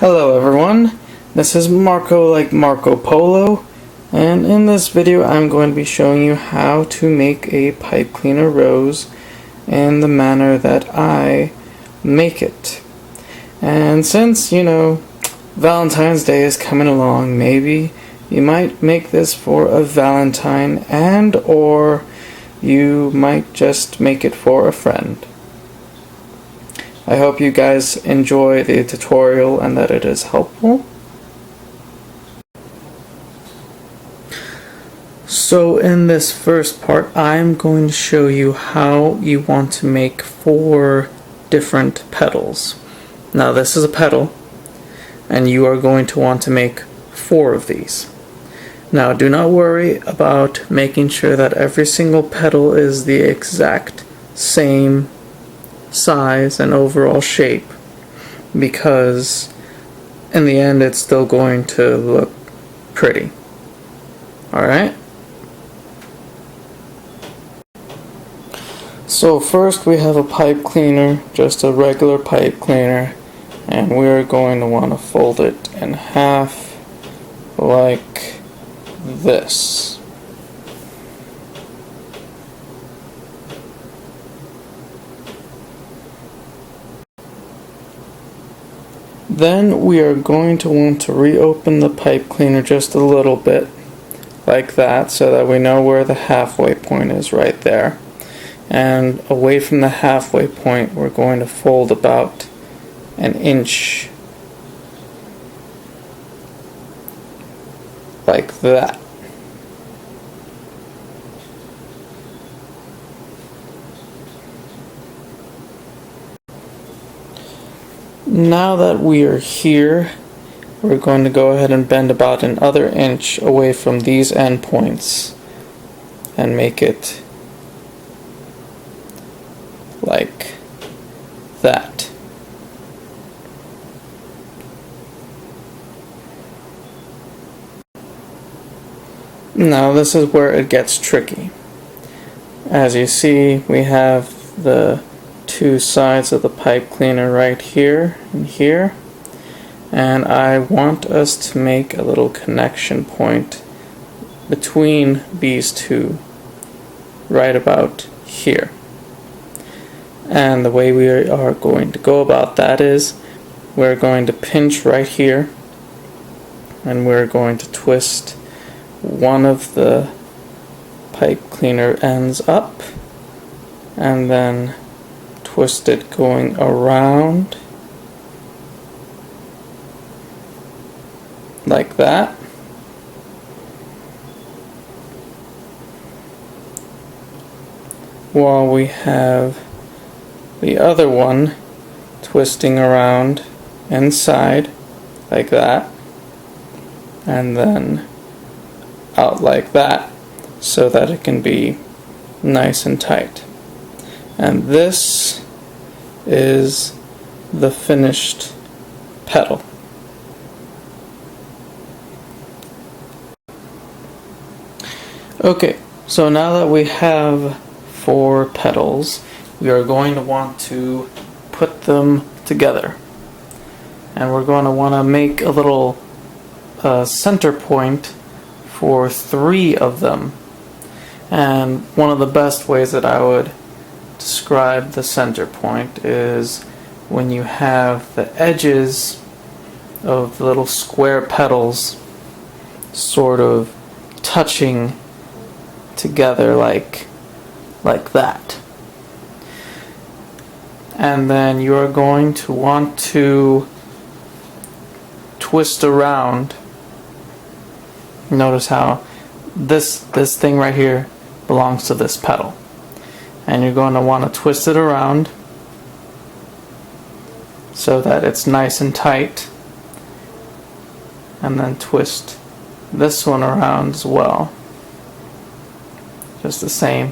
Hello everyone, this is Marco like Marco Polo, and in this video I'm going to be showing you how to make a pipe cleaner rose in the manner that I make it. And since, Valentine's Day is coming along, maybe you might make this for a valentine or you might just make it for a friend. I hope you guys enjoy the tutorial and that it is helpful. So in this first part, I'm going to show you how you want to make 4 different petals. Now this is a petal, and you are going to want to make 4 of these. Now do not worry about making sure that every single petal is the exact same size and overall shape, because in the end it's still going to look pretty. Alright? So first we have a pipe cleaner, just a regular pipe cleaner, and we're going to want to fold it in half like this. Then we are going to want to reopen the pipe cleaner just a little bit, like that, so that we know where the halfway point is right there. And away from the halfway point, we're going to fold about an inch, like that. Now that we are here, we're going to go ahead and bend about another inch away from these end points and make it like that. Now this is where it gets tricky. As you see, we have the 2 sides of the pipe cleaner right here and here, and I want us to make a little connection point between these 2 right about here. And the way we are going to go about that is we're going to pinch right here, and we're going to twist one of the pipe cleaner ends up, and then twist it going around like that. While we have the other one twisting around inside like that, and then out like that, so that it can be nice and tight. And this is the finished petal. Okay, so now that we have 4 petals, we are going to want to put them together. And we're going to want to make a little center point for 3 of them. And one of the best ways that I would describe the center point is when you have the edges of the little square petals sort of touching together like that. And then you are going to want to twist around. Notice how this thing right here belongs to this petal. And you're going to want to twist it around so that it's nice and tight, and then twist this one around as well, just the same,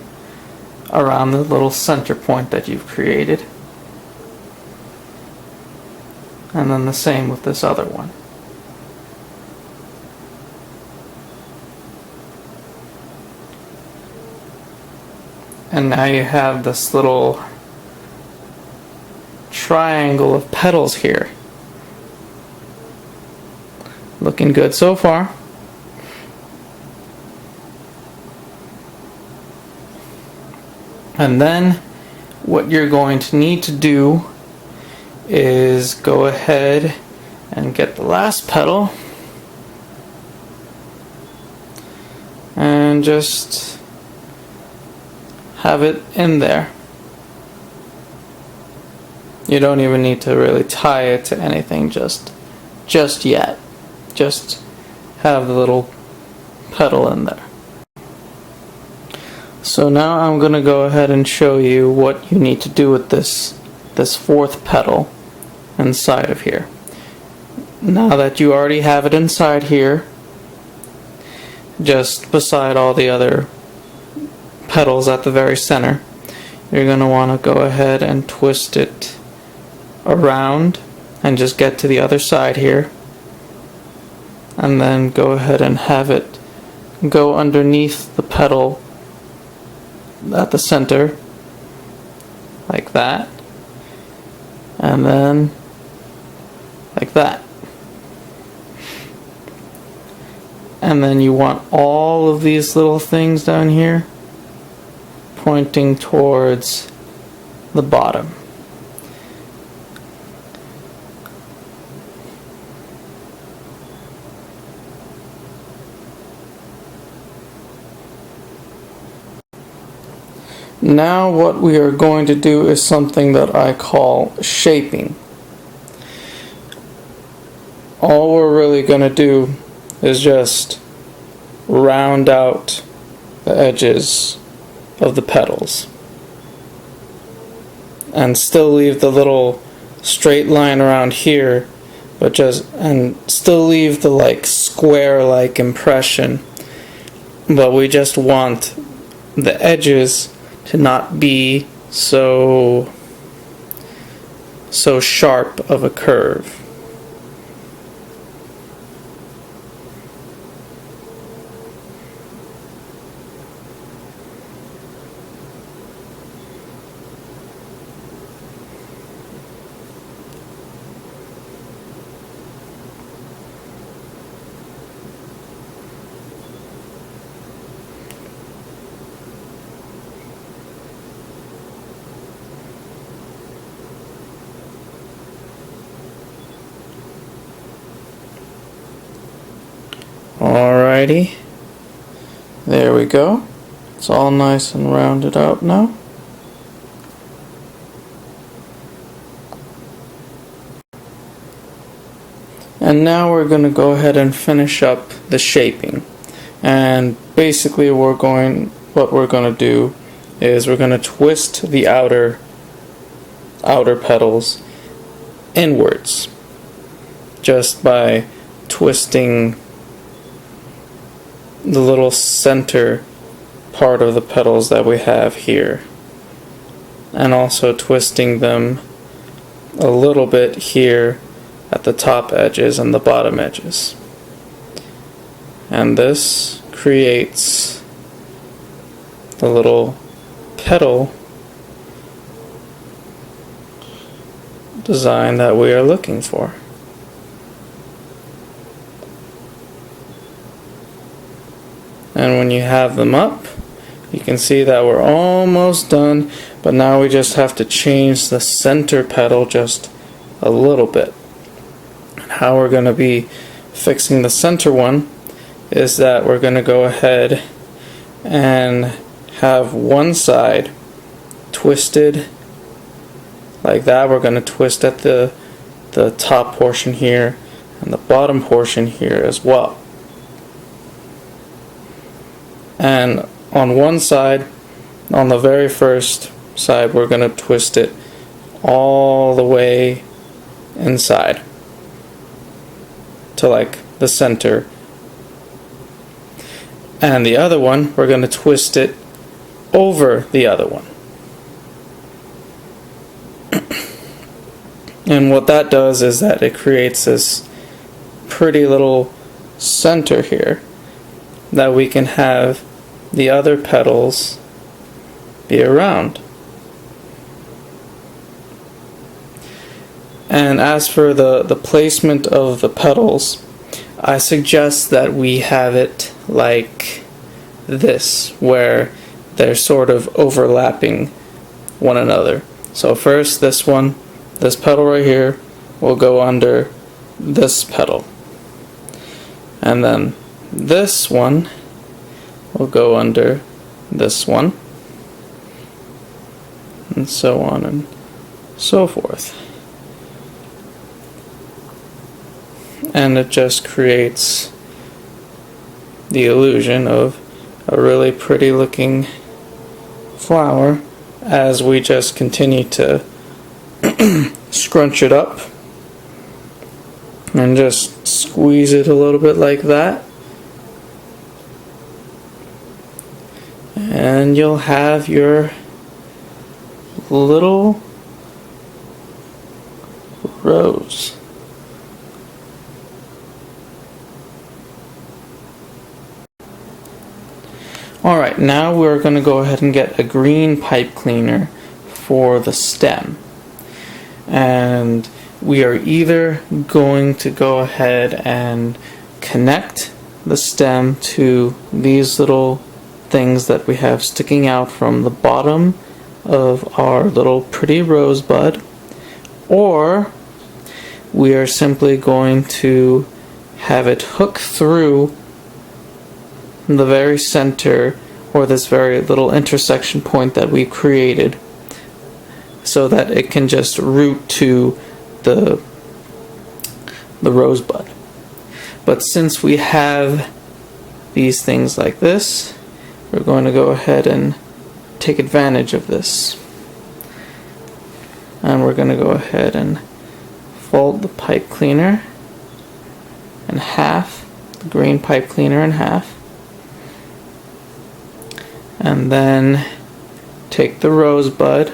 around the little center point that you've created, and then the same with this other one. And now you have this little triangle of petals here. Looking good so far. And then what you're going to need to do is go ahead and get the last petal and just have it in there. You don't even need to really tie it to anything just yet. Just have the little petal in there. So now I'm going to go ahead and show you what you need to do with this fourth petal inside of here. Now that you already have it inside here, just beside all the other petals at the very center, you're going to want to go ahead and twist it around and just get to the other side here, and then go ahead and have it go underneath the petal at the center like that, and then like that. And then you want all of these little things down here pointing towards the bottom. Now what we are going to do is something that I call shaping. All we're really going to do is just round out the edges of the petals and still leave the little straight line around here, but and still leave the like square-like impression, but we just want the edges to not be so sharp of a curve. Alrighty, there we go. It's all nice and rounded out now. And now we're going to go ahead and finish up the shaping. And basically what we're going to do is we're going to twist the outer petals inwards just by twisting the little center part of the petals that we have here, and also twisting them a little bit here at the top edges and the bottom edges. And this creates the little petal design that we are looking for. And when you have them up, you can see that we're almost done, but now we just have to change the center petal just a little bit. And how we're going to be fixing the center one is that we're going to go ahead and have one side twisted like that. We're going to twist at the top portion here and the bottom portion here as well. And on one side, on the very first side, we're going to twist it all the way inside to like the center. And the other one, we're going to twist it over the other one. And what that does is that it creates this pretty little center here that we can have the other petals be around. And as for the placement of the petals, I suggest that we have it like this, where they're sort of overlapping one another. So first this one, this petal right here, will go under this petal. And then this one will go under this one. And so on and so forth. And it just creates the illusion of a really pretty looking flower as we just continue to scrunch it up and just squeeze it a little bit like that, and you'll have your little rose. Alright, now we're going to go ahead and get a green pipe cleaner for the stem. And we are either going to go ahead and connect the stem to these little things that we have sticking out from the bottom of our little pretty rosebud, or we are simply going to have it hook through the very center, or this very little intersection point that we've created, so that it can just root to the rosebud. But since we have these things like this, we're going to go ahead and take advantage of this. And we're going to go ahead and fold the pipe cleaner in half, the green pipe cleaner in half. And then take the rosebud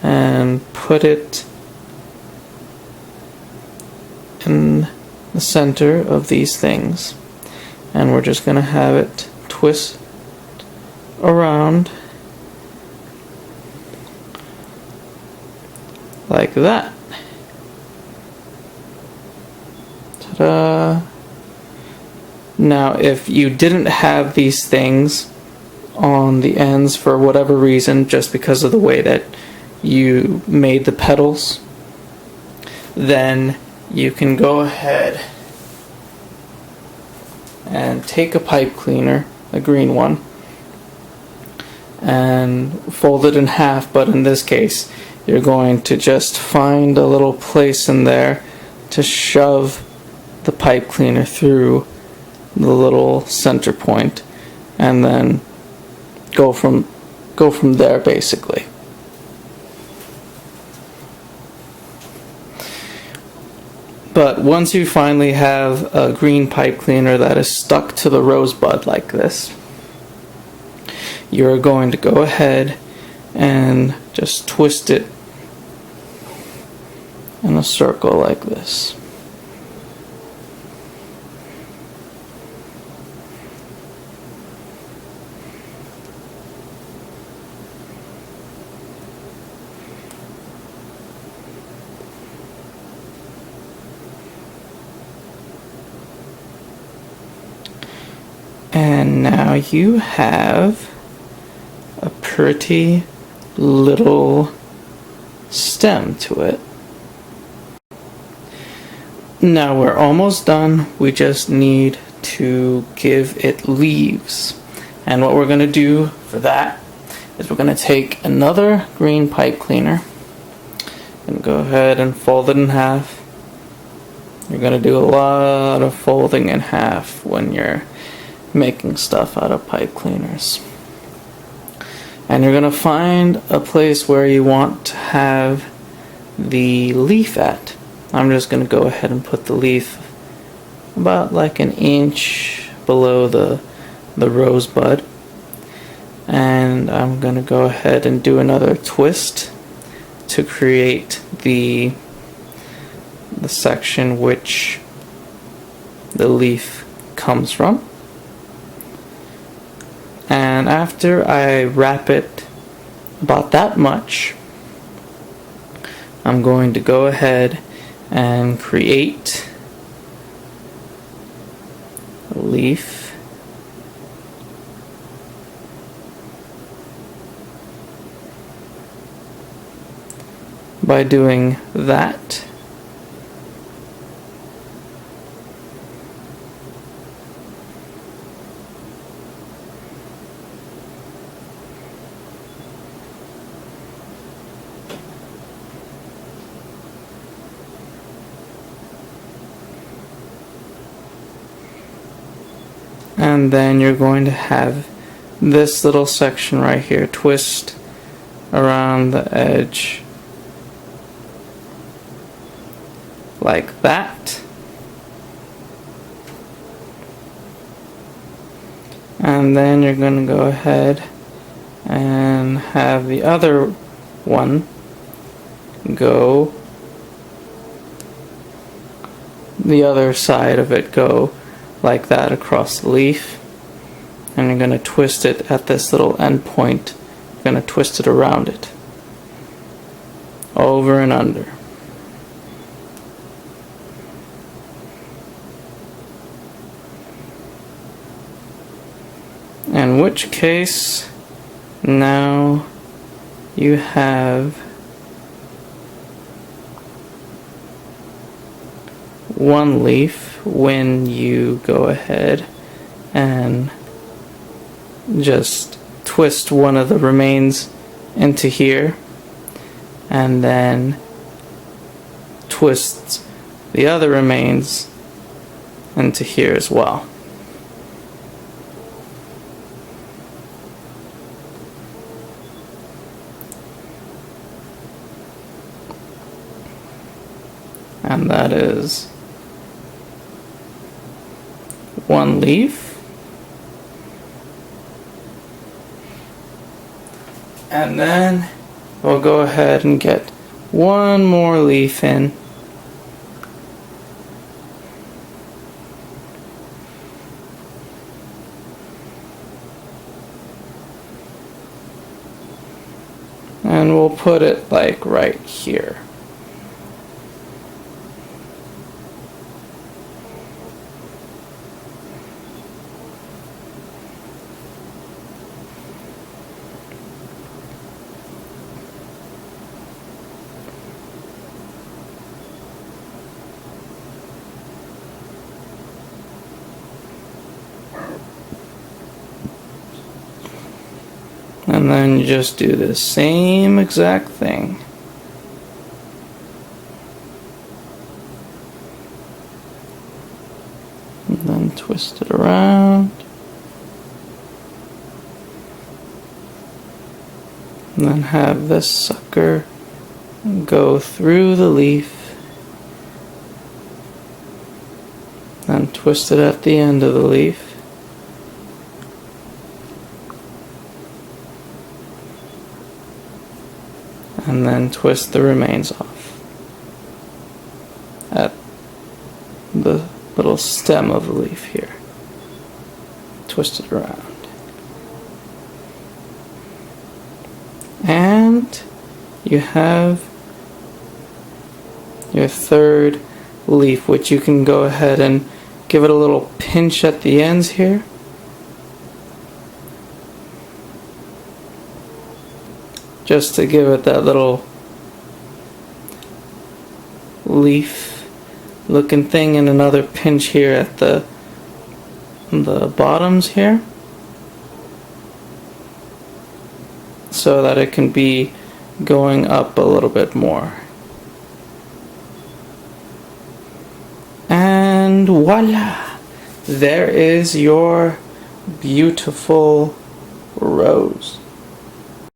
and put it in the center of these things. And we're just going to have it twist around like that. Ta-da! Now, if you didn't have these things on the ends for whatever reason, just because of the way that you made the petals, then you can go ahead and take a pipe cleaner, a green one, and fold it in half. But in this case, you're going to just find a little place in there to shove the pipe cleaner through the little center point, and then go from there basically. But once you finally have a green pipe cleaner that is stuck to the rosebud like this, you're going to go ahead and just twist it in a circle like this. And now you have a pretty little stem to it. Now we're almost done. We just need to give it leaves. And what we're going to do for that is we're going to take another green pipe cleaner and go ahead and fold it in half. You're going to do a lot of folding in half when you're making stuff out of pipe cleaners. And you're going to find a place where you want to have the leaf at. I'm just going to go ahead and put the leaf about like an inch below the rosebud. And I'm going to go ahead and do another twist to create the section which the leaf comes from. And after I wrap it about that much, I'm going to go ahead and create leaf. By doing that. And then you're going to have this little section right here twist around the edge like that. And then you're going to go ahead and have the other one go, the other side of it go like that across the leaf, and you're going to twist it at this little end point. You're going to twist it around it, over and under. In which case, now you have one leaf when you go ahead and just twist one of the remains into here, and then twist the other remains into here as well. And that is one leaf. And then we'll go ahead and get one more leaf in. And we'll put it like right here. And then you just do the same exact thing. And then twist it around. And then have this sucker go through the leaf. Then twist it at the end of the leaf. And then twist the remains off at the little stem of the leaf here. Twist it around. And you have your third leaf, which you can go ahead and give it a little pinch at the ends here. Just to give it that little leaf looking thing, and another pinch here at the bottoms here, so that it can be going up a little bit more. And voila! There is your beautiful rose.